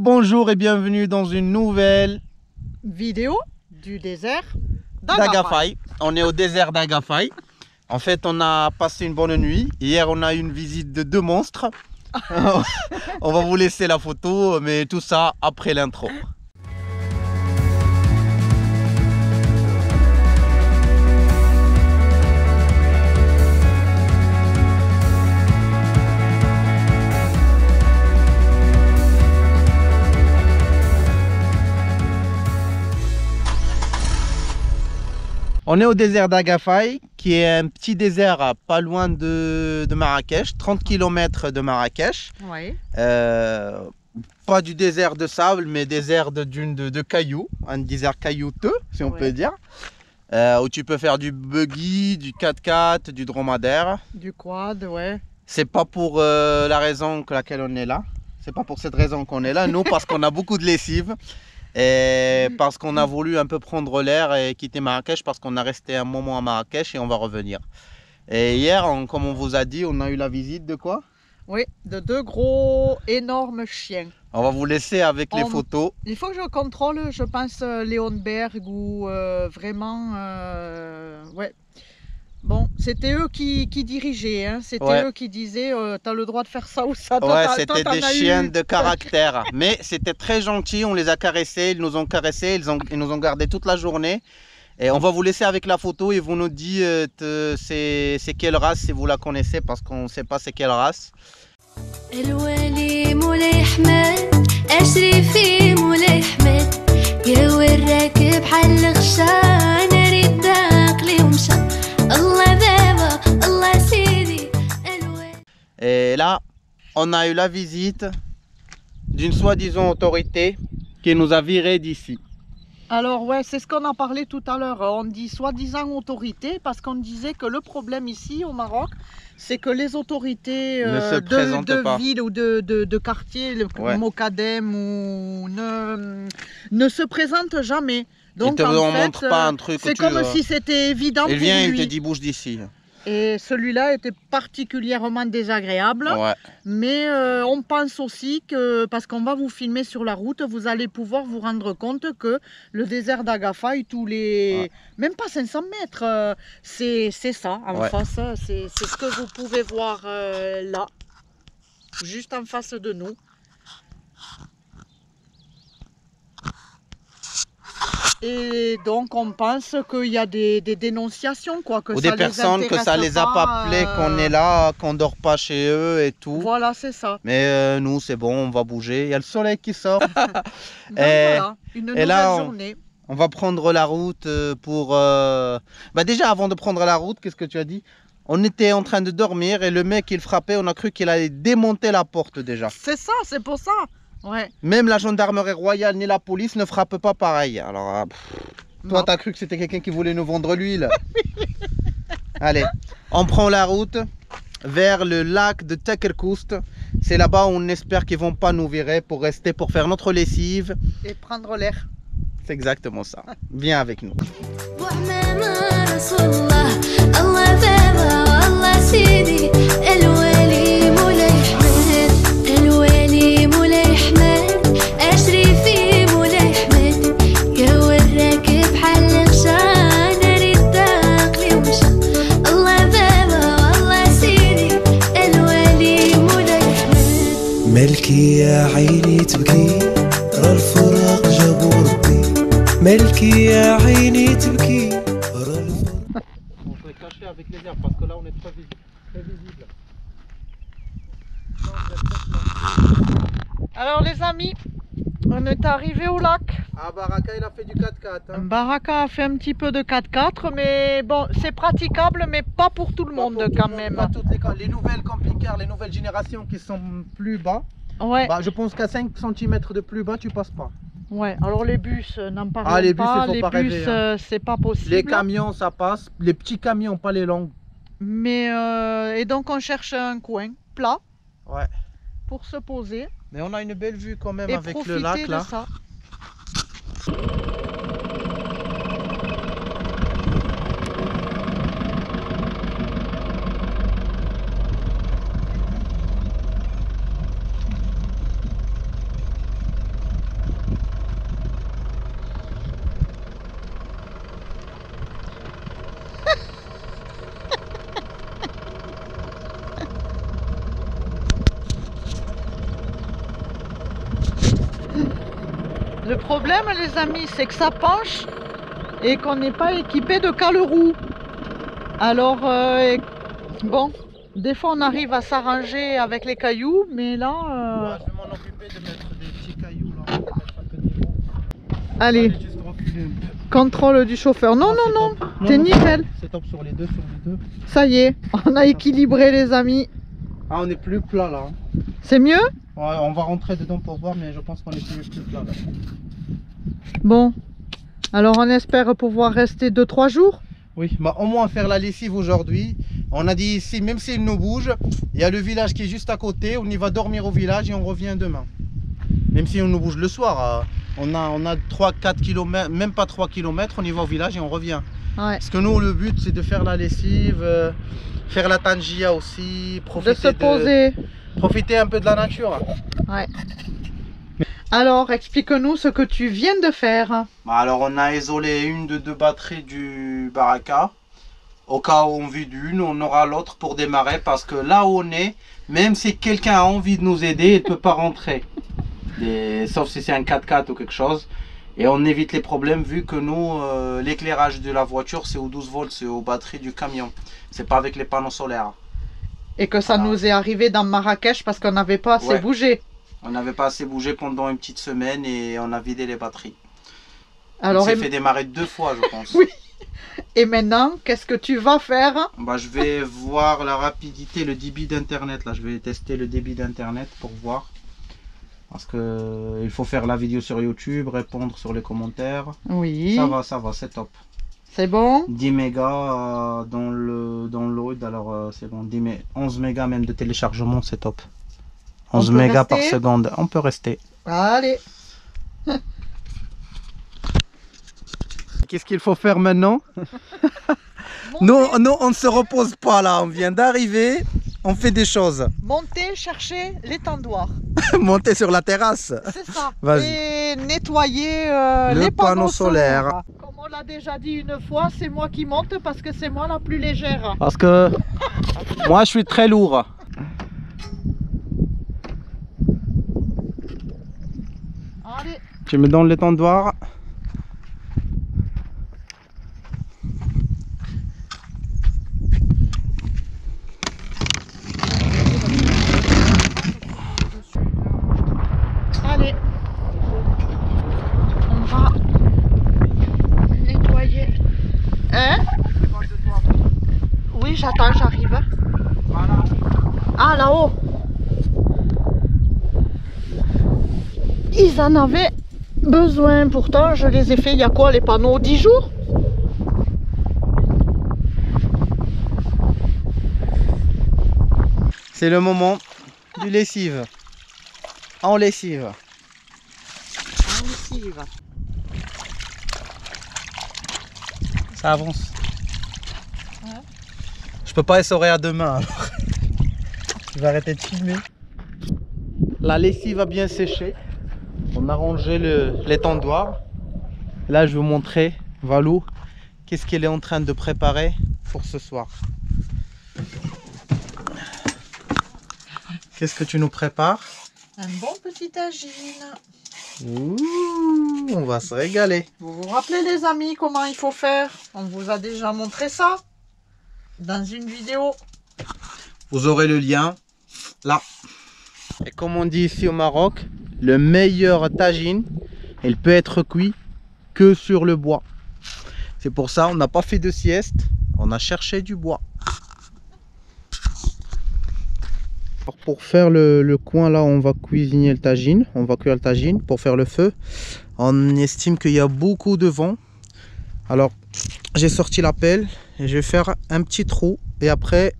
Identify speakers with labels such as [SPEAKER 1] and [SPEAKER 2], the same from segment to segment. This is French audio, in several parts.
[SPEAKER 1] Bonjour et bienvenue dans une nouvelle
[SPEAKER 2] vidéo du désert
[SPEAKER 1] d'Agafay. On est au désert d'Agafay. En fait, on a passé une bonne nuit. Hier, on a eu une visite de 2 monstres. On va vous laisser la photo, mais tout ça après l'intro. On est au désert d'Agafay, qui est un petit désert pas loin de Marrakech, 30 km de Marrakech.
[SPEAKER 2] Oui.
[SPEAKER 1] Pas du désert de sable, mais désert de dunes de cailloux, un désert caillouteux, si on peut dire. Où tu peux faire du buggy, du 4x4, du dromadaire.
[SPEAKER 2] Du quad, ouais.
[SPEAKER 1] C'est pas pour la raison pour laquelle on est là. C'est pas pour cette raison qu'on est là, nous, parce qu'on a beaucoup de lessive. Et parce qu'on a voulu un peu prendre l'air et quitter Marrakech, parce qu'on a resté un moment à Marrakech et on va revenir. Et hier, comme on vous a dit, on a eu la visite de quoi?
[SPEAKER 2] Oui, de 2 gros, énormes chiens.
[SPEAKER 1] On va vous laisser avec les photos.
[SPEAKER 2] Il faut que je contrôle, je pense, Leonberg ou vraiment... ouais. Bon, c'était eux qui dirigeaient, hein. C'était eux qui disaient t'as le droit de faire ça ou ça.
[SPEAKER 1] Ouais, c'était des chiens de caractère. Mais c'était très gentil, on les a caressés, ils nous ont caressés, ils nous ont gardés toute la journée. Et on va vous laisser avec la photo et vous nous dites c'est quelle race si vous la connaissez, parce qu'on ne sait pas c'est quelle race. Et là, on a eu la visite d'une soi-disant autorité qui nous a virés d'ici.
[SPEAKER 2] Alors ouais, c'est ce qu'on a parlé tout à l'heure. On dit soi-disant autorité parce qu'on disait que le problème ici au Maroc, c'est que les autorités de ville ou de quartier, le Mokadem, ou ne se présentent jamais. Donc
[SPEAKER 1] ils ne montrent pas un truc.
[SPEAKER 2] C'est comme si c'était évident.
[SPEAKER 1] Il vient, il te dit bouge d'ici.
[SPEAKER 2] Et celui-là était particulièrement désagréable. Ouais. Mais on pense aussi que, parce qu'on va vous filmer sur la route, vous allez pouvoir vous rendre compte que le désert d'Agafay, tous les... même pas 500 mètres, c'est ça, en face. C'est ce que vous pouvez voir là, juste en face de nous. Et donc on pense qu'il y a des dénonciations, quoi, que
[SPEAKER 1] ou des personnes que ça les a pas appelés, qu'on est là, qu'on dort pas chez eux et tout.
[SPEAKER 2] Voilà, c'est ça.
[SPEAKER 1] Mais nous c'est bon, on va bouger. Il y a le soleil qui sort.
[SPEAKER 2] Donc voilà, une nouvelle journée.
[SPEAKER 1] On va prendre la route pour... Bah déjà avant de prendre la route, qu'est-ce que tu as dit? On était en train de dormir et le mec il frappait, on a cru qu'il allait démonter la porte déjà.
[SPEAKER 2] C'est ça, c'est pour ça. Ouais.
[SPEAKER 1] Même la gendarmerie royale ni la police ne frappent pas pareil. Alors, toi, t'as cru que c'était quelqu'un qui voulait nous vendre l'huile. Allez, on prend la route vers le lac de Takerkoust. C'est là-bas où on espère qu'ils vont pas nous virer pour rester, pour faire notre lessive.
[SPEAKER 2] Et prendre l'air.
[SPEAKER 1] C'est exactement ça. Viens avec nous.
[SPEAKER 3] ملكي يا عيني تبكي راه الفراق جابو ربي ملكي يا عيني تبكي راه الفراق.
[SPEAKER 1] On se cacher avec les herbes parce que là on est très visible.
[SPEAKER 2] Alors les amis, on est arrivé au lac.
[SPEAKER 1] Ah, Baraka il a fait du 4x4. Hein.
[SPEAKER 2] Baraka a fait un petit peu de 4x4, mais bon, c'est praticable, mais pas pour tout le monde quand même.
[SPEAKER 1] Pas toutes les nouvelles camping-cars, les nouvelles générations qui sont plus bas.
[SPEAKER 2] Ouais.
[SPEAKER 1] Bah, je pense qu'à 5 cm de plus bas, tu passes pas.
[SPEAKER 2] Ouais, alors les bus, n'en parlons
[SPEAKER 1] pas. Les bus,
[SPEAKER 2] c'est pas possible.
[SPEAKER 1] Les camions, ça passe. Les petits camions, pas les longs.
[SPEAKER 2] Mais, et donc on cherche un coin plat pour se poser.
[SPEAKER 1] Mais on a une belle vue quand même
[SPEAKER 2] et
[SPEAKER 1] avec le lac là.
[SPEAKER 2] Ça. Le problème, les amis, c'est que ça penche et qu'on n'est pas équipé de cale-roue. Alors, bon, des fois on arrive à s'arranger avec les cailloux, mais là...
[SPEAKER 1] Ouais, je vais m'en occuper de mettre des petits cailloux là.
[SPEAKER 2] Allez,
[SPEAKER 1] juste reculer un peu.
[SPEAKER 2] contrôle du chauffeur. Non, non, non, t'es nickel.
[SPEAKER 1] C'est top sur les deux,
[SPEAKER 2] Ça y est, on a équilibré les amis.
[SPEAKER 1] Ah, on est plus plat là.
[SPEAKER 2] C'est mieux?
[SPEAKER 1] Ouais, on va rentrer dedans pour voir, mais je pense qu'on est plus plat là.
[SPEAKER 2] Bon, alors on espère pouvoir rester 2-3 jours.
[SPEAKER 1] Oui, bah au moins faire la lessive aujourd'hui. On a dit ici, même s'il nous bouge, il y a le village qui est juste à côté. On y va dormir au village et on revient demain. Même si on nous bouge le soir, on a 3-4 km, même pas 3 km, on y va au village et on revient.
[SPEAKER 2] Ouais.
[SPEAKER 1] Parce que nous, le but, c'est de faire la lessive, faire la tangia aussi, profiter un peu de la nature.
[SPEAKER 2] Ouais. Alors, explique-nous ce que tu viens de faire.
[SPEAKER 1] Bah alors, on a isolé une de deux batteries du Baraka. Au cas où on vide une, on aura l'autre pour démarrer. Parce que là où on est, même si quelqu'un a envie de nous aider, il ne peut pas rentrer. Sauf si c'est un 4x4 ou quelque chose. Et on évite les problèmes vu que nous, l'éclairage de la voiture, c'est aux 12 volts, c'est aux batteries du camion. C'est pas avec les panneaux solaires.
[SPEAKER 2] Et que ça nous est arrivé dans Marrakech parce qu'on n'avait pas assez bougé.
[SPEAKER 1] On n'avait pas assez bougé pendant une petite semaine et on a vidé les batteries.
[SPEAKER 2] Alors,
[SPEAKER 1] on s'est fait démarrer 2 fois, je pense.
[SPEAKER 2] Oui. Et maintenant, qu'est-ce que tu vas faire?
[SPEAKER 1] Bah, je vais voir la rapidité, le débit d'internet. Là, je vais tester le débit d'internet pour voir. Parce que il faut faire la vidéo sur YouTube, répondre sur les commentaires.
[SPEAKER 2] Oui.
[SPEAKER 1] Ça va, c'est top.
[SPEAKER 2] C'est bon?
[SPEAKER 1] 10 mégas dans le download, alors c'est bon. 11 mégas même de téléchargement, c'est top. 11 mégas par seconde, on peut rester.
[SPEAKER 2] Allez.
[SPEAKER 1] Qu'est-ce qu'il faut faire maintenant? Non, on ne se repose pas là, on vient d'arriver, on fait des choses.
[SPEAKER 2] Monter, chercher l'étendoir.
[SPEAKER 1] Monter sur la terrasse.
[SPEAKER 2] C'est ça.
[SPEAKER 1] Vas-y.
[SPEAKER 2] Et nettoyer
[SPEAKER 1] les
[SPEAKER 2] les
[SPEAKER 1] panneaux solaires.
[SPEAKER 2] Comme on l'a déjà dit une fois, c'est moi qui monte parce que c'est moi la plus légère.
[SPEAKER 1] Parce que moi je suis très lourd.
[SPEAKER 2] Allez.
[SPEAKER 1] Tu me donnes l'étendoir.
[SPEAKER 2] Allez. On va nettoyer. Hein? Oui, j'attends, j'arrive.
[SPEAKER 1] Voilà.
[SPEAKER 2] Ah, là-haut. Ils en avaient besoin. Pourtant, je les ai fait, il y a quoi, les panneaux? 10 jours?
[SPEAKER 1] C'est le moment du lessive. En lessive.
[SPEAKER 2] En lessive.
[SPEAKER 1] Ça avance.
[SPEAKER 2] Ouais.
[SPEAKER 1] Je peux pas essorer à deux mains alors. Je vais arrêter de filmer. La lessive a bien séché. On a rangé l'étendoir. Là, je vais vous montrer Valou qu'est-ce qu'elle est en train de préparer pour ce soir. Qu'est-ce que tu nous prépares?
[SPEAKER 2] Un bon petit tagine.
[SPEAKER 1] Ouh, on va se régaler.
[SPEAKER 2] Vous vous rappelez les amis comment il faut faire? On vous a déjà montré ça dans une vidéo.
[SPEAKER 1] Vous aurez le lien là. Et comme on dit ici au Maroc, le meilleur tagine, il peut être cuit que sur le bois. C'est pour ça on n'a pas fait de sieste, on a cherché du bois. Alors pour faire le coin là, on va cuisiner le tagine, on va cuire le tagine pour faire le feu. On estime qu'il y a beaucoup de vent. Alors j'ai sorti la pelle et je vais faire un petit trou et après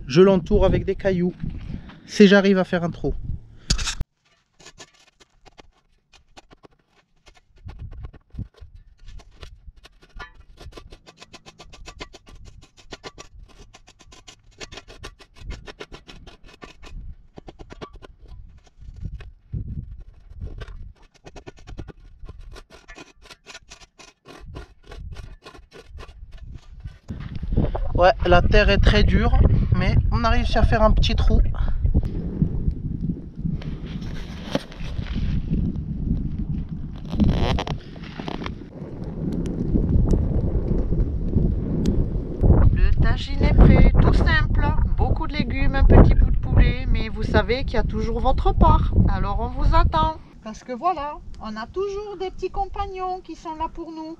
[SPEAKER 1] je l'entoure avec des cailloux. Si j'arrive à faire un trou. Ouais, la terre est très dure, mais on a réussi à faire un petit trou.
[SPEAKER 2] savez qu'il y a toujours votre part. Alors on vous attend. Parce que voilà, on a toujours des petits compagnons qui sont là pour nous.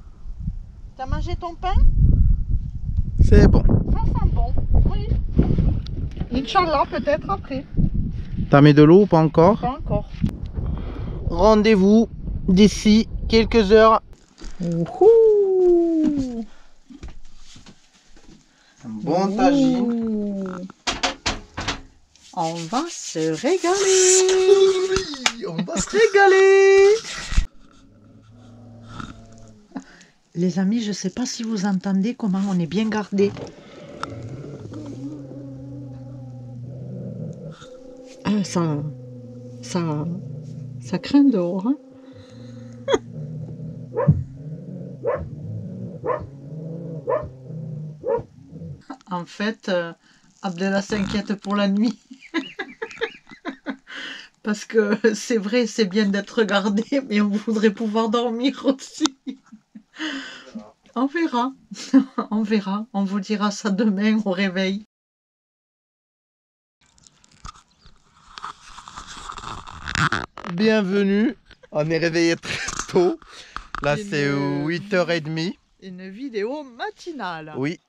[SPEAKER 2] T'as mangé ton pain?
[SPEAKER 1] C'est bon.
[SPEAKER 2] Ça sent bon, oui. Inch'Allah, peut-être après.
[SPEAKER 1] T'as mis de l'eau ou pas encore?
[SPEAKER 2] Pas encore.
[SPEAKER 1] Rendez-vous d'ici quelques heures.
[SPEAKER 2] Ouhou.
[SPEAKER 1] Un bon tagine.
[SPEAKER 2] Ouh. On va se régaler.
[SPEAKER 1] On va se régaler.
[SPEAKER 2] Les amis, je ne sais pas si vous entendez comment on est bien gardé. Ah, ça craint dehors. Hein. En fait, Abdellah s'inquiète pour la nuit. Parce que c'est vrai, c'est bien d'être regardé, mais on voudrait pouvoir dormir aussi. On verra. On verra. On vous dira ça demain au réveil.
[SPEAKER 1] Bienvenue. On est réveillé très tôt. Là, c'est 8h30.
[SPEAKER 2] Une vidéo matinale.
[SPEAKER 1] Oui.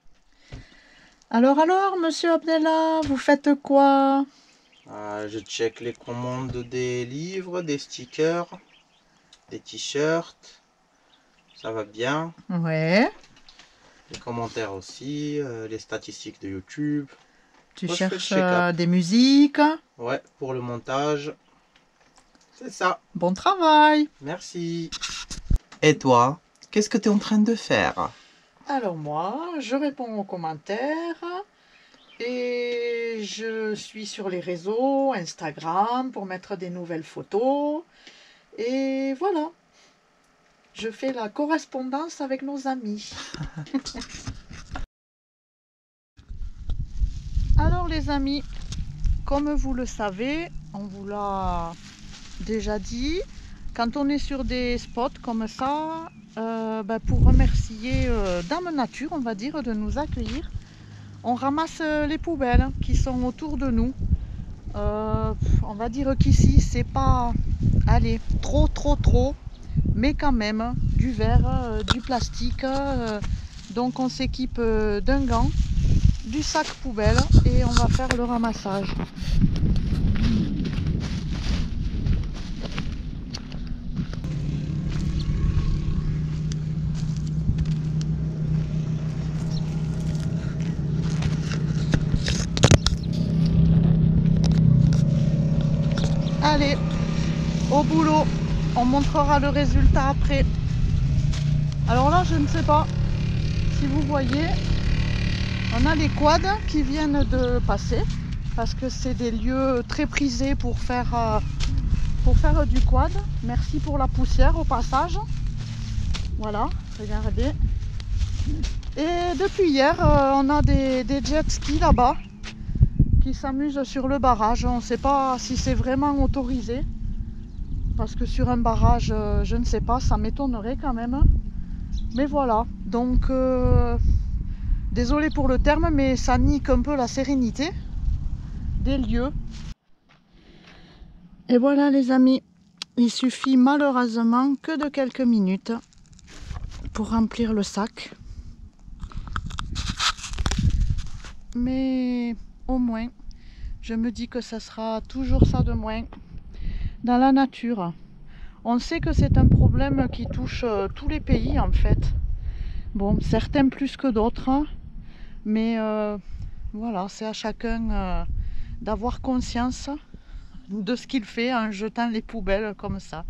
[SPEAKER 2] Alors, monsieur Abdellah, vous faites quoi?
[SPEAKER 1] Je check les commandes des livres, des stickers, des t-shirts. Ça va bien.
[SPEAKER 2] Ouais.
[SPEAKER 1] Les commentaires aussi, les statistiques de YouTube.
[SPEAKER 2] Tu cherches des musiques?
[SPEAKER 1] Ouais, pour le montage. C'est ça.
[SPEAKER 2] Bon travail.
[SPEAKER 1] Merci. Et toi, qu'est-ce que tu es en train de faire?
[SPEAKER 2] Alors moi, je réponds aux commentaires et je suis sur les réseaux, Instagram, pour mettre des nouvelles photos. Et voilà, je fais la correspondance avec nos amis. Alors les amis, comme vous le savez, on vous l'a déjà dit, quand on est sur des spots comme ça, pour remercier Dame Nature, on va dire, de nous accueillir, on ramasse les poubelles qui sont autour de nous. On va dire qu'ici, c'est pas, allez, trop, mais quand même, du verre, du plastique. Donc on s'équipe d'un gant, du sac poubelle et on va faire le ramassage. Allez, au boulot, on montrera le résultat après. Alors là, je ne sais pas si vous voyez, on a les quads qui viennent de passer parce que c'est des lieux très prisés pour faire du quad. Merci pour la poussière au passage. Voilà, regardez. Et depuis hier, on a des jet skis là-bas qui s'amusent sur le barrage. On ne sait pas si c'est vraiment autorisé parce que sur un barrage, je ne sais pas, ça m'étonnerait quand même. Mais voilà, donc désolé pour le terme, mais ça nique un peu la sérénité des lieux. Et voilà les amis, il suffit malheureusement que de quelques minutes pour remplir le sac. Mais au moins, je me dis que ça sera toujours ça de moins dans la nature. On sait que c'est un problème qui touche tous les pays en fait. Bon, certains plus que d'autres, hein, mais voilà, c'est à chacun d'avoir conscience de ce qu'il fait en jetant les poubelles comme ça.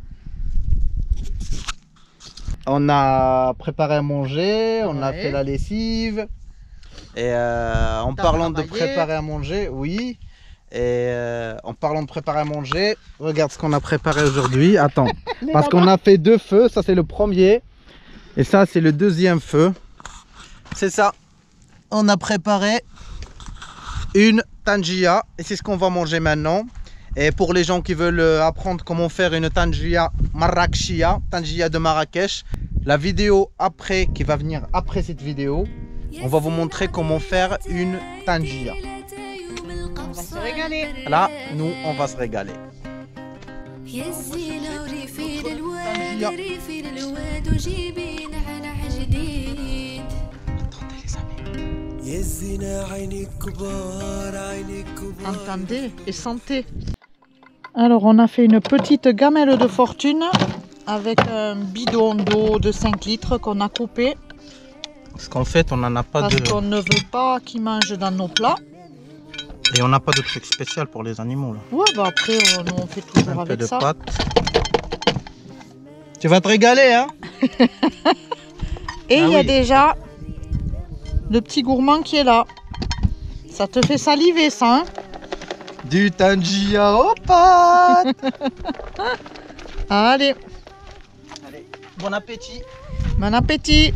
[SPEAKER 1] On a préparé à manger, on a fait la lessive. Et en parlant de préparer à manger, oui. Et en parlant de préparer à manger, regarde ce qu'on a préparé aujourd'hui. Attends, parce qu'on a fait 2 feux. Ça c'est le premier. Et ça c'est le deuxième feu. C'est ça. On a préparé une tangia. Et c'est ce qu'on va manger maintenant. Et pour les gens qui veulent apprendre comment faire une tangia marrakechia, tangia de Marrakech, la vidéo après, qui va venir après cette vidéo, on va vous montrer comment faire une tangia.
[SPEAKER 2] va se régaler.
[SPEAKER 1] Là, nous, on va se régaler.
[SPEAKER 2] Entendez et sentez. Alors on a fait une petite gamelle de fortune avec un bidon d'eau de 5 litres qu'on a coupé.
[SPEAKER 1] Parce qu'en fait, on n'en a pas
[SPEAKER 2] parce qu'on ne veut pas qu'ils mangent dans nos plats.
[SPEAKER 1] Et on n'a pas de truc spécial pour les animaux là.
[SPEAKER 2] Ouais, bah après, on fait toujours avec ça. Un peu de pâte.
[SPEAKER 1] Tu vas te régaler, hein.
[SPEAKER 2] Et il y a déjà le petit gourmand qui est là. Ça te fait saliver, ça, hein.
[SPEAKER 1] Du tangia aux pâtes.
[SPEAKER 2] Allez.
[SPEAKER 1] Allez, bon appétit.
[SPEAKER 2] Bon appétit.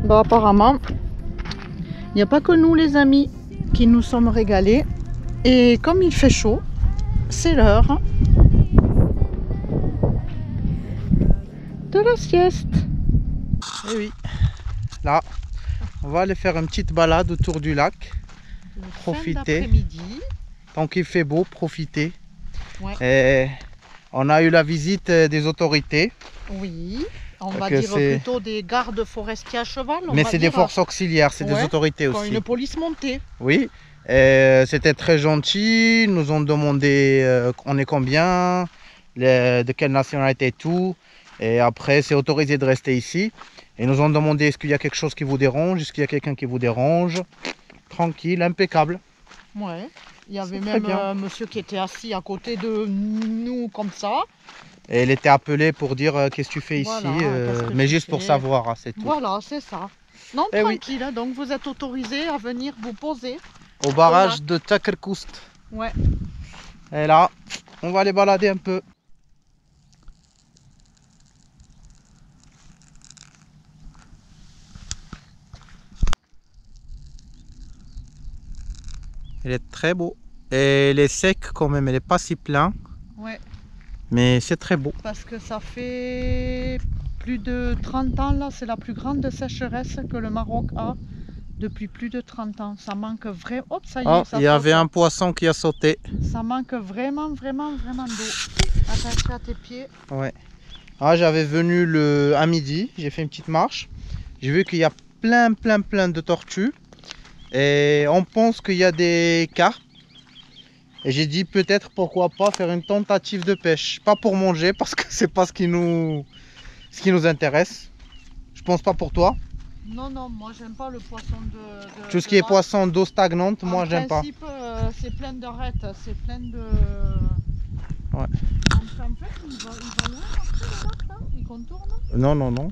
[SPEAKER 2] Bon, apparemment, il n'y a pas que nous, les amis, qui nous sommes régalés. Et comme il fait chaud, c'est l'heure de la sieste.
[SPEAKER 1] Et oui, là, on va aller faire une petite balade autour du lac. Profiter. Tant qu'il fait beau, profiter. Ouais. Et on a eu la visite des autorités.
[SPEAKER 2] Oui, on va dire plutôt des gardes forestiers à cheval.
[SPEAKER 1] Mais c'est des forces auxiliaires, c'est des autorités aussi.
[SPEAKER 2] Une police montée.
[SPEAKER 1] Oui, c'était très gentil. Ils nous ont demandé on est combien, de quelle nationalité et tout. Et après, c'est autorisé de rester ici. Et nous ont demandé est-ce qu'il y a quelque chose qui vous dérange, est-ce qu'il y a quelqu'un qui vous dérange. Tranquille, impeccable.
[SPEAKER 2] Ouais, il y avait même un monsieur qui était assis à côté de nous comme ça.
[SPEAKER 1] Et il était appelé pour dire qu'est-ce que tu fais ici, mais juste pour savoir, c'est tout.
[SPEAKER 2] Voilà, c'est ça. Non, tranquille, oui. Donc vous êtes autorisé à venir vous poser.
[SPEAKER 1] Au barrage de Takerkoust.
[SPEAKER 2] Ouais.
[SPEAKER 1] Et là, on va aller balader un peu. Il est très beau. Et il est sec quand même, il n'est pas si plein.
[SPEAKER 2] Ouais.
[SPEAKER 1] Mais c'est très beau.
[SPEAKER 2] Parce que ça fait plus de 30 ans, là, c'est la plus grande sécheresse que le Maroc a depuis plus de 30 ans. Ça manque vraiment... Hop, ça y est,
[SPEAKER 1] il y avait un poisson qui a sauté.
[SPEAKER 2] Ça manque vraiment d'eau. Attaché à tes pieds.
[SPEAKER 1] Ouais. Ah, j'avais venu à midi, j'ai fait une petite marche. J'ai vu qu'il y a plein de tortues. Et on pense qu'il y a des carpes. Et j'ai dit peut-être pourquoi pas faire une tentative de pêche. Pas pour manger parce que c'est pas ce qui nous intéresse. Je pense pas pour toi.
[SPEAKER 2] Non, moi j'aime pas le poisson de
[SPEAKER 1] tout ce qui est poisson d'eau stagnante, moi j'aime pas.
[SPEAKER 2] En principe, c'est plein de rêtes, c'est plein de...
[SPEAKER 1] Ouais.
[SPEAKER 2] En fait, il va loin après là, il contourne.
[SPEAKER 1] Non.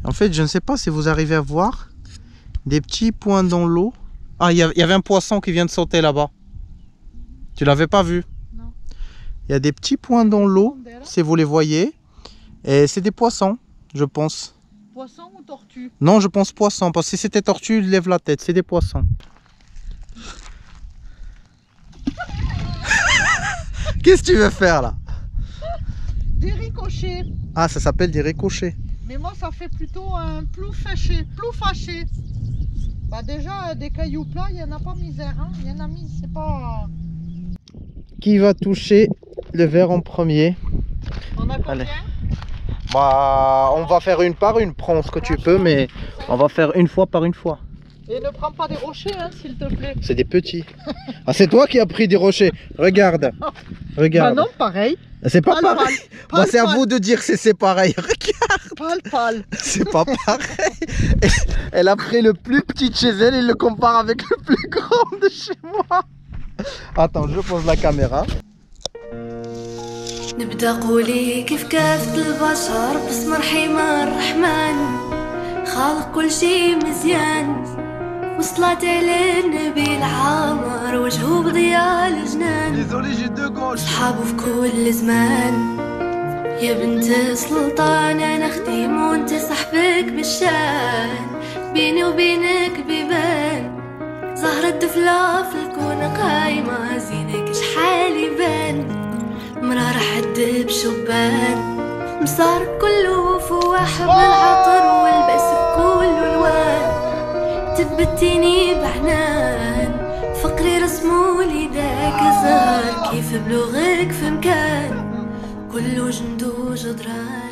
[SPEAKER 1] En fait, je ne sais pas si vous arrivez à voir des petits points dans l'eau. Ah, il y avait un poisson qui vient de sauter là-bas. Tu l'avais pas vu?
[SPEAKER 2] Non.
[SPEAKER 1] Il y a des petits points dans l'eau, si vous les voyez. Et c'est des poissons, je pense.
[SPEAKER 2] Poisson ou tortue?
[SPEAKER 1] Non, je pense poisson. Parce que si c'était tortue, lève la tête. C'est des poissons. Qu'est-ce que tu veux faire là?
[SPEAKER 2] Des ricochets.
[SPEAKER 1] Ah, ça s'appelle des ricochets.
[SPEAKER 2] Mais moi, ça fait plutôt un plou fâché. Bah déjà, des cailloux plats, il n'y en a pas misère. Hein. Il y en a mis, c'est pas...
[SPEAKER 1] Qui va toucher le verre en premier?
[SPEAKER 2] On a combien?
[SPEAKER 1] Allez. Bah, on va faire une par une. Prends ce que tu peux, mais on va faire une fois par une fois.
[SPEAKER 2] Et ne prends pas des rochers, hein, s'il te plaît.
[SPEAKER 1] C'est des petits. Ah, c'est toi qui as pris des rochers. Regarde.
[SPEAKER 2] Bah non, pareil.
[SPEAKER 1] C'est pas pareil. Bah, c'est à vous de dire si c'est pareil. Regarde.
[SPEAKER 2] Pâle.
[SPEAKER 1] C'est pas pareil. Elle a pris le plus petit de chez elle et le compare avec le plus grand de chez moi. Attends, je pose la caméra.
[SPEAKER 4] نبدا قولي كيف كافة البشر باسم رحيم الرحمن خالق كل شي مزيان وصلاة على النبي العامر وجهه بضياء الجنان صحابه في كل زمان يا بنت سلطان انا خديم وانت صاحبك بالشان بيني وبينك بيبان زهرة الدفلة في الكون قايمة زينك شحال يبان مرة رح تدب شبان مصار كله فواح بالعطر والبس تبتيني بعنان فقري رسمولي داك زهر كيف بلوغك في مكان كله جندو جدران.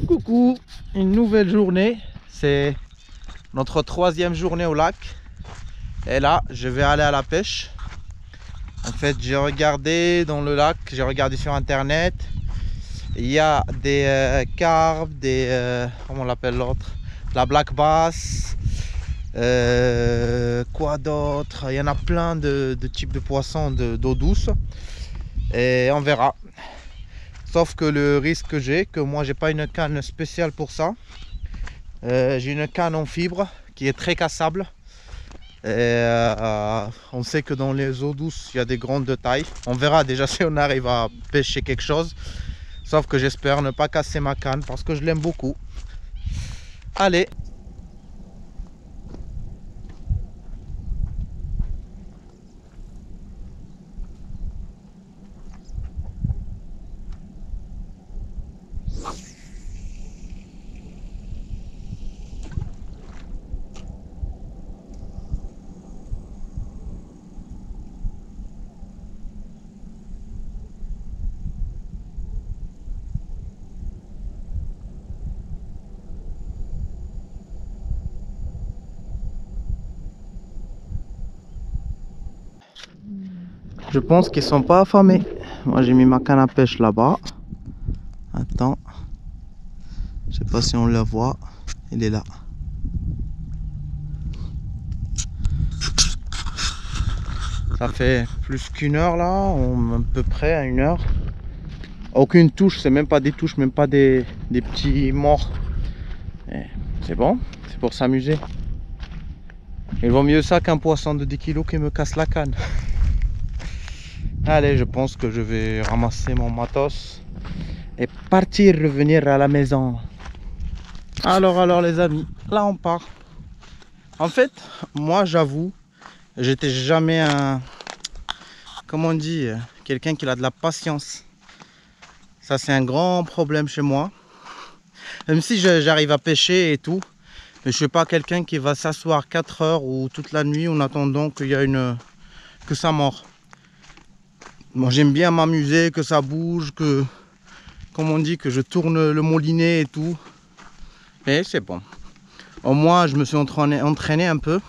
[SPEAKER 1] Coucou, une nouvelle journée, c'est notre 3e journée au lac et là je vais aller à la pêche. En fait j'ai regardé dans le lac, j'ai regardé sur internet, il y a des carpes, des comment on l'appelle l'autre, la black bass, quoi d'autre, il y en a plein de types de poissons d'eau douce et on verra. Sauf que le risque que j'ai, que moi j'ai pas une canne spéciale pour ça, j'ai une canne en fibre qui est très cassable et on sait que dans les eaux douces il y a des grandes de taille. On verra déjà si on arrive à pêcher quelque chose, sauf que j'espère ne pas casser ma canne parce que je l'aime beaucoup. Allez. Je pense qu'ils sont pas affamés. Moi j'ai mis ma canne à pêche là-bas. Attends. Je sais pas si on la voit. Elle est là. Ça fait plus qu'une heure là, à peu près à une heure. Aucune touche, c'est même pas des touches, même pas des petits morts. C'est bon, c'est pour s'amuser. Il vaut mieux ça qu'un poisson de 10 kg qui me casse la canne. Allez, je pense que je vais ramasser mon matos et partir revenir à la maison. Alors les amis, là on part. En fait, moi j'avoue, j'étais jamais un, comment on dit, quelqu'un qui a de la patience. Ça c'est un grand problème chez moi. Même si j'arrive à pêcher et tout, mais je suis pas quelqu'un qui va s'asseoir 4 heures ou toute la nuit en attendant qu'il y a que ça mord. Moi j'aime bien m'amuser, que ça bouge, que, comme on dit, que je tourne le moulinet et tout. Mais c'est bon. Au moins je me suis entraîné un peu.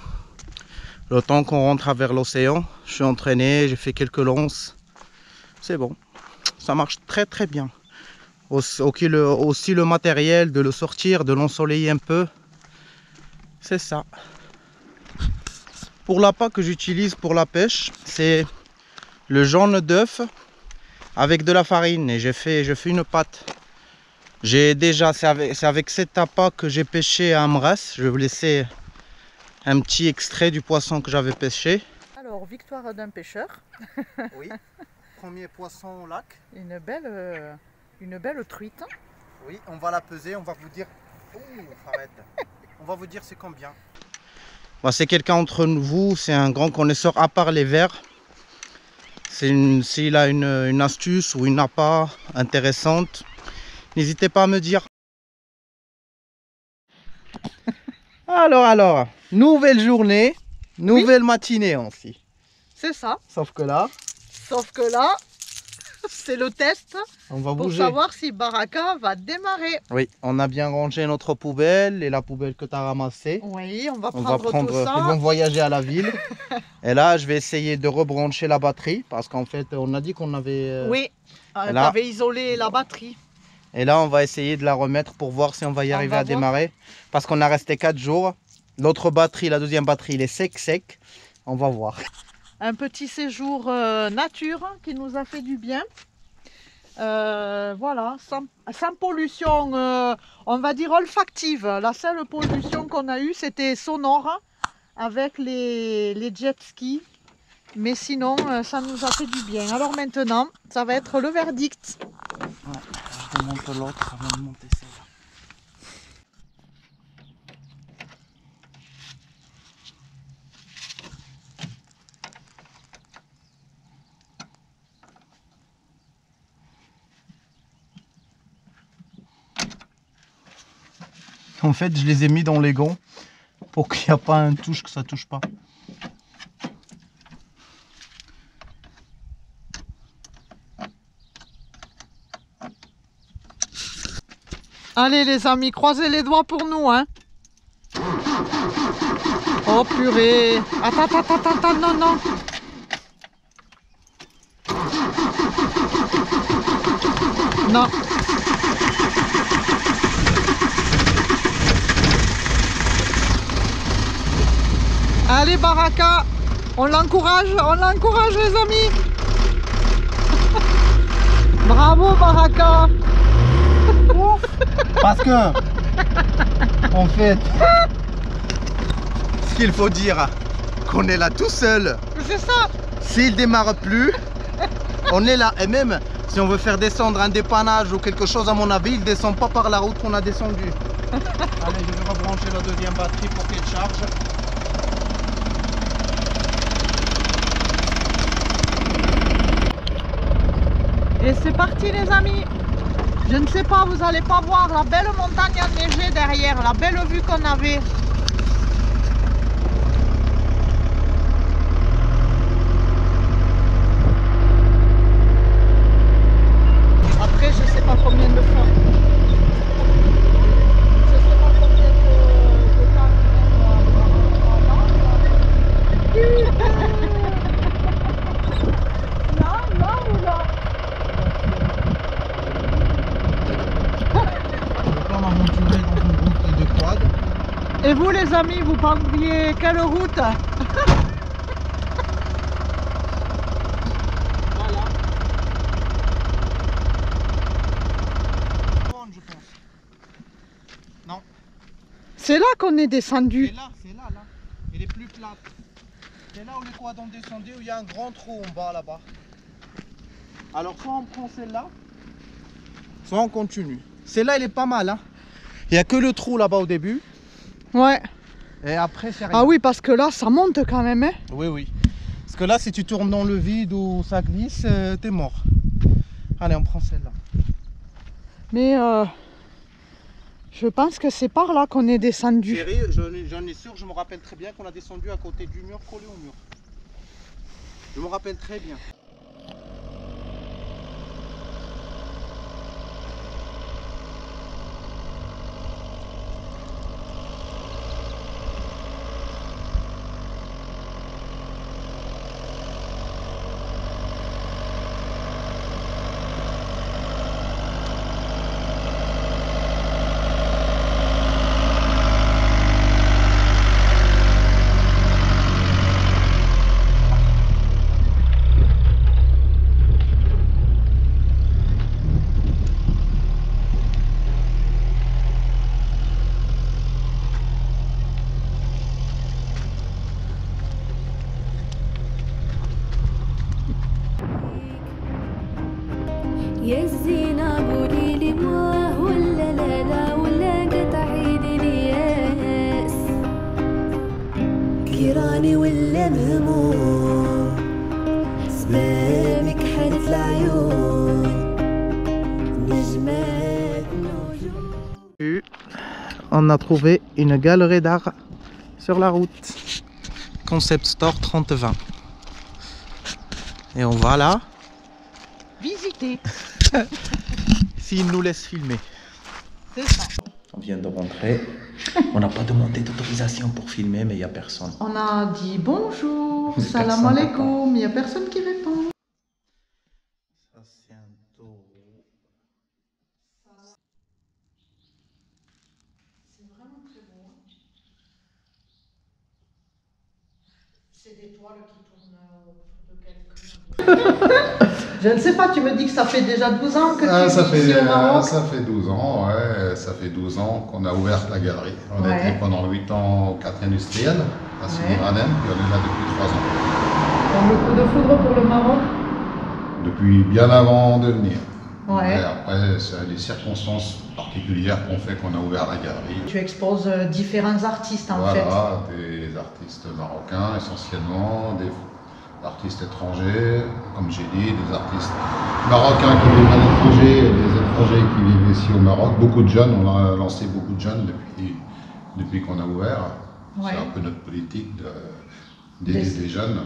[SPEAKER 1] Le temps qu'on rentre vers l'océan, je suis entraîné, j'ai fait quelques lances. C'est bon. Ça marche très très bien. Aussi le matériel, de le sortir, de l'ensoleiller un peu. C'est ça. Pour l'appât que j'utilise pour la pêche, c'est le jaune d'œuf avec de la farine et je fais une pâte. C'est avec cet appât que j'ai pêché à Amras. Je vais vous laisser un petit extrait du poisson que j'avais pêché.
[SPEAKER 2] Alors, victoire d'un pêcheur.
[SPEAKER 1] Oui, premier poisson au lac.
[SPEAKER 2] Une belle truite.
[SPEAKER 1] Oui, on va la peser, on va vous dire... Oh, arrête. On va vous dire c'est combien. Bah, c'est quelqu'un entre vous, c'est un grand connaisseur à part les vers. S'il a une astuce ou une appât intéressante, n'hésitez pas à me dire. Alors, nouvelle journée, nouvelle matinée aussi.
[SPEAKER 2] C'est ça.
[SPEAKER 1] Sauf que là,
[SPEAKER 2] c'est le test
[SPEAKER 1] on va
[SPEAKER 2] pour
[SPEAKER 1] bouger.
[SPEAKER 2] savoir si Baraka va démarrer.
[SPEAKER 1] Oui, on a bien rangé notre poubelle et la poubelle que tu as ramassée.
[SPEAKER 2] Oui, on va
[SPEAKER 1] On
[SPEAKER 2] prendre,
[SPEAKER 1] va prendre,
[SPEAKER 2] tout ça.
[SPEAKER 1] ils vont voyager à la ville. Et là, je vais essayer de rebrancher la batterie parce qu'en fait, on a dit qu'on avait...
[SPEAKER 2] Oui, tu
[SPEAKER 1] là-
[SPEAKER 2] avais isolé la batterie.
[SPEAKER 1] Et là, on va essayer de la remettre pour voir si on va y arriver à démarrer. Parce qu'on a resté 4 jours. L'autre batterie, la deuxième batterie, il est sec. On va voir.
[SPEAKER 2] Un petit séjour nature qui nous a fait du bien. Voilà, sans pollution, on va dire olfactive. La seule pollution qu'on a eue, c'était sonore avec les jet skis. Mais sinon, ça nous a fait du bien. Alors maintenant, ça va être le verdict.
[SPEAKER 1] Ouais, je démonte l'autre avant de monter celle-là. En fait, je les ai mis dans les gonds pour qu'il n'y ait pas un touche, que ça touche pas.
[SPEAKER 2] Allez les amis, croisez les doigts pour nous, hein. Oh purée. Attends, non. Non. Allez Baraka, on l'encourage les amis. Bravo Baraka.
[SPEAKER 1] Parce que, en fait, ce qu'il faut dire, qu'on est là tout seul.
[SPEAKER 2] C'est ça.
[SPEAKER 1] S'il démarre plus, on est là. Et même si on veut faire descendre un dépannage ou quelque chose, à mon avis, il descend pas par la route qu'on a descendu. Allez, je vais rebrancher la deuxième batterie pour qu'elle charge.
[SPEAKER 2] Et c'est parti les amis. Je ne sais pas, vous n'allez pas voir la belle montagne enneigée derrière, la belle vue qu'on avait. Après, je ne sais pas combien de fois. Je ne sais pas combien de temps là ou là. Et vous les amis, vous prendriez quelle route? Voilà.
[SPEAKER 1] Je pense. Non.
[SPEAKER 2] C'est là qu'on est descendu.
[SPEAKER 1] C'est là. Elle est plus plate. C'est là où les quads ont descendu, où il y a un grand trou en bas là-bas. Alors soit on prend celle-là, soit on continue. Celle-là elle est pas mal, hein. Il n'y a que le trou là-bas au début.
[SPEAKER 2] Ouais.
[SPEAKER 1] Et après c'est rien.
[SPEAKER 2] Ah oui, parce que là ça monte quand même, hein.
[SPEAKER 1] Oui. Parce que là si tu tournes dans le vide ou ça glisse, t'es mort. Allez, on prend celle-là.
[SPEAKER 2] Mais je pense que c'est par là qu'on est descendu.
[SPEAKER 1] Sérieux, j'en ai sûr, je me rappelle très bien qu'on a descendu à côté du mur, collé au mur. Je me rappelle très bien.
[SPEAKER 4] يا الزينة قولي لي مواه ولا لا ولا قطعي لي الياس كيراني ولا مهموم سبابك حالة العيون نجمات نجوم.
[SPEAKER 1] On a trouvé une galerie d'art sur la route. Concept Store 3020. Et on va là
[SPEAKER 2] Visiter.
[SPEAKER 1] s'il nous laisse filmer.
[SPEAKER 2] C'est ça.
[SPEAKER 1] On vient de rentrer. On n'a pas demandé d'autorisation pour filmer, mais il n'y a personne.
[SPEAKER 2] On a dit bonjour,
[SPEAKER 1] Mais
[SPEAKER 2] salam
[SPEAKER 1] personne
[SPEAKER 2] alaikum, il n'y a personne qui répond.
[SPEAKER 1] Ça, c'est un taureau.
[SPEAKER 2] C'est vraiment très beau. C'est des toiles qui tournent autour de quelqu'un. Je ne sais pas, tu me dis que ça fait déjà 12 ans que tu vis ici au Maroc.
[SPEAKER 5] Ça fait 12 ans, ouais. Ça fait 12 ans qu'on a ouvert la galerie. On a
[SPEAKER 2] Ouais.
[SPEAKER 5] été pendant 8 ans au quartier industriel, à Sidi
[SPEAKER 2] Ouais.
[SPEAKER 5] Ghanem, puis on est là depuis 3 ans.
[SPEAKER 2] Donc le coup de foudre pour le Maroc.
[SPEAKER 5] Depuis bien avant de venir.
[SPEAKER 2] Ouais.
[SPEAKER 5] Et après, c'est des circonstances particulières qu'on fait qu'on a ouvert la galerie.
[SPEAKER 2] Tu exposes différents artistes en fait.
[SPEAKER 5] Voilà, des artistes marocains essentiellement, des artistes étrangers, comme j'ai dit, des artistes marocains qui vivent à l'étranger, et des étrangers qui vivent ici au Maroc. Beaucoup de jeunes, on a lancé beaucoup de jeunes depuis qu'on a ouvert.
[SPEAKER 2] Ouais.
[SPEAKER 5] C'est un peu notre politique d'aider des jeunes.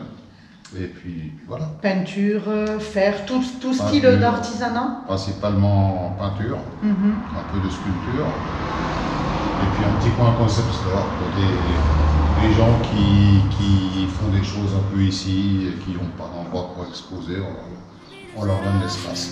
[SPEAKER 5] Et puis voilà.
[SPEAKER 2] Peinture, fer, tout style d'artisanat.
[SPEAKER 5] Principalement peinture, un peu de sculpture. Et puis un petit coin concept store pour des gens qui font des choses un peu ici et qui n'ont pas d'endroit pour exposer. On leur donne l'espace.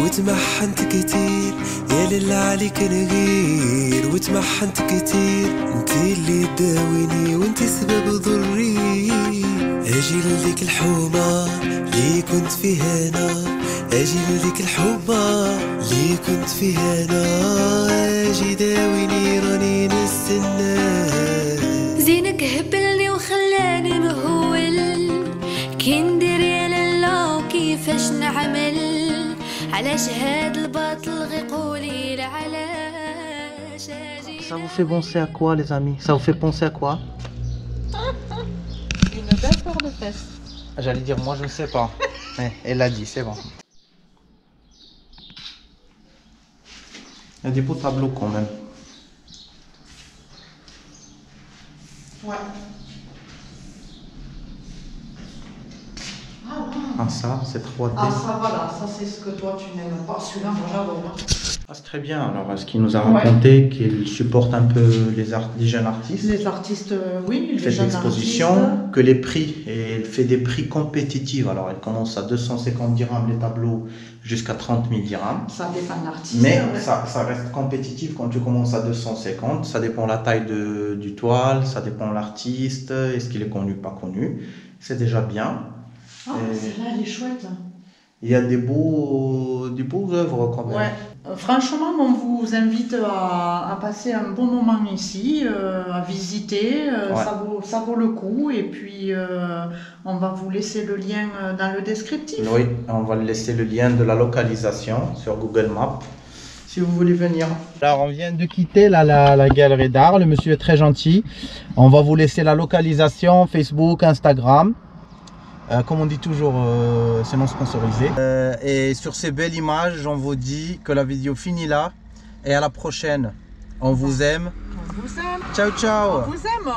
[SPEAKER 3] وتمحنت كتير يا للي عليك نغير وتمحنت كتير انت اللي تداويني وانت سبب ضري اجي لك الحومة لي كنت فيها انا اجي لك الحومة لي كنت فيها انا اجي داويني راني نستنى
[SPEAKER 4] زينك هبلني وخلاني مهول كي ندير يا لالا وكيفاش نعمل علاش هاد الباطل غيقولي علاش
[SPEAKER 1] Ça vous fait penser à quoi les amis? Ça vous fait penser à quoi?
[SPEAKER 2] Une belle paire de fesses.
[SPEAKER 1] J'allais dire moi je ne sais pas. Elle l'a dit, c'est bon. Il y a des beaux tableaux quand même.
[SPEAKER 2] Ouais.
[SPEAKER 1] Ah ça, c'est 3D.
[SPEAKER 2] Ah ça voilà, ça c'est ce que toi tu n'aimes pas. Celui-là, moi j'adore.
[SPEAKER 1] Ah, c'est très bien. Alors, ce qu'il nous a raconté, qu'il supporte un peu les jeunes artistes.
[SPEAKER 2] Les artistes, oui, les
[SPEAKER 1] fait
[SPEAKER 2] jeunes
[SPEAKER 1] l'exposition,
[SPEAKER 2] artistes.
[SPEAKER 1] que les prix, et il fait des prix compétitifs. Alors, elle commence à 250 dirhams les tableaux jusqu'à 30 000 dirhams.
[SPEAKER 2] Ça dépend de l'artiste.
[SPEAKER 1] Mais
[SPEAKER 2] ouais.
[SPEAKER 1] ça reste compétitif quand tu commences à 250. Ça dépend la taille du toile, ça dépend l'artiste, est-ce qu'il est connu, pas connu. C'est déjà bien.
[SPEAKER 2] Ah, celle-là, elle est chouette.
[SPEAKER 1] Il y a des beaux œuvres quand même.
[SPEAKER 2] Ouais. Franchement, on vous invite à passer un bon moment ici, à visiter.
[SPEAKER 1] Ouais.
[SPEAKER 2] Ça vaut le coup. Et puis, on va vous laisser le lien dans le descriptif.
[SPEAKER 1] Oui, on va laisser le lien de la localisation sur Google Maps si vous voulez venir. Alors, on vient de quitter la galerie d'art. Le monsieur est très gentil. On va vous laisser la localisation Facebook, Instagram. Comme on dit toujours, c'est non sponsorisé. Et sur ces belles images, on vous dit que la vidéo finit là. Et à la prochaine. On vous aime.
[SPEAKER 2] On vous aime.
[SPEAKER 1] Ciao, ciao.
[SPEAKER 2] On vous aime.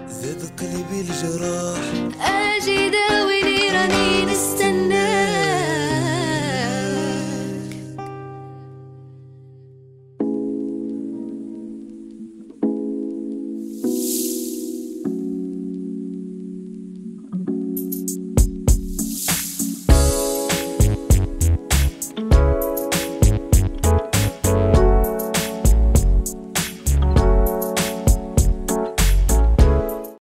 [SPEAKER 3] زاد قلبي الجراح
[SPEAKER 4] اجي داويني راني نستنى